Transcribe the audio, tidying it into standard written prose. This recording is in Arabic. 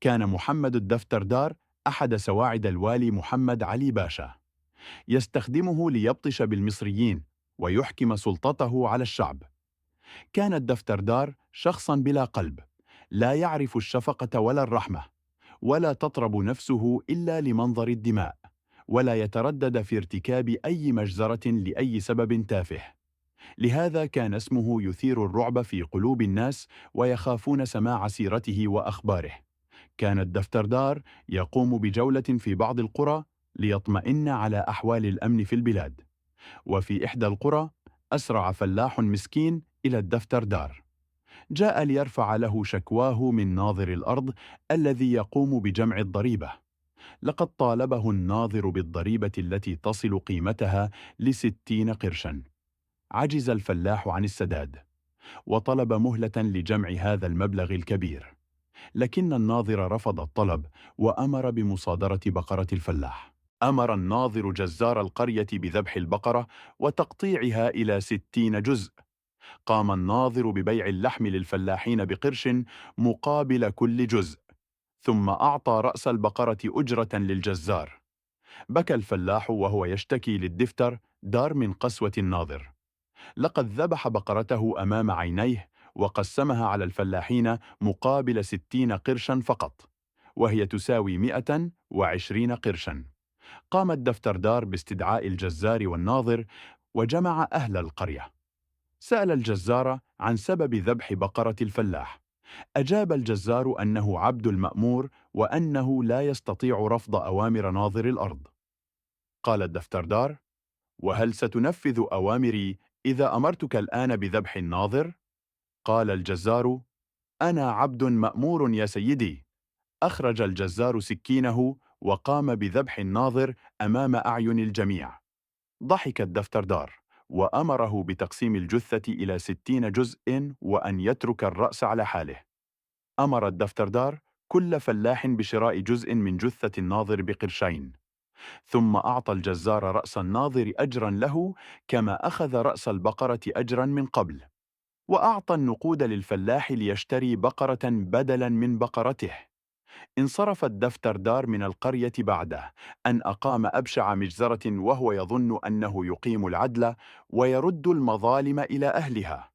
كان محمد الدفتردار أحد سواعد الوالي محمد علي باشا، يستخدمه ليبطش بالمصريين ويحكم سلطته على الشعب. كان الدفتردار شخصاً بلا قلب، لا يعرف الشفقة ولا الرحمة، ولا تطرب نفسه إلا لمنظر الدماء، ولا يتردد في ارتكاب أي مجزرة لأي سبب تافه. لهذا كان اسمه يثير الرعب في قلوب الناس ويخافون سماع سيرته وأخباره. كان الدفتردار يقوم بجولة في بعض القرى ليطمئن على أحوال الأمن في البلاد. وفي إحدى القرى أسرع فلاح مسكين إلى الدفتردار، جاء ليرفع له شكواه من ناظر الأرض الذي يقوم بجمع الضريبة. لقد طالبه الناظر بالضريبة التي تصل قيمتها ل60 قرشاً. عجز الفلاح عن السداد، وطلب مهلة لجمع هذا المبلغ الكبير، لكن الناظر رفض الطلب وأمر بمصادرة بقرة الفلاح. أمر الناظر جزار القرية بذبح البقرة وتقطيعها إلى 60 جزء. قام الناظر ببيع اللحم للفلاحين بقرش مقابل كل جزء، ثم أعطى رأس البقرة أجرة للجزار. بكى الفلاح وهو يشتكي للدفتر دار من قسوة الناظر. لقد ذبح بقرته أمام عينيه وقسمها على الفلاحين مقابل 60 قرشا فقط، وهي تساوي 120 قرشا. قام الدفتردار باستدعاء الجزار والناظر وجمع أهل القرية. سأل الجزار عن سبب ذبح بقرة الفلاح. أجاب الجزار أنه عبد المأمور وأنه لا يستطيع رفض أوامر ناظر الأرض. قال الدفتردار: وهل ستنفذ أوامري إذا أمرتك الآن بذبح الناظر؟ قال الجزار: أنا عبد مأمور يا سيدي. أخرج الجزار سكينه وقام بذبح الناظر أمام أعين الجميع. ضحك الدفتردار وأمره بتقسيم الجثة إلى 60 جزء وأن يترك الرأس على حاله. أمر الدفتردار كل فلاح بشراء جزء من جثة الناظر بقرشين، ثم أعطى الجزار رأس الناظر أجرا له كما أخذ رأس البقرة أجرا من قبل، وأعطى النقود للفلاح ليشتري بقرة بدلا من بقرته. انصرف الدفتردار من القرية بعده أن أقام أبشع مجزرة، وهو يظن أنه يقيم العدل ويرد المظالم إلى أهلها.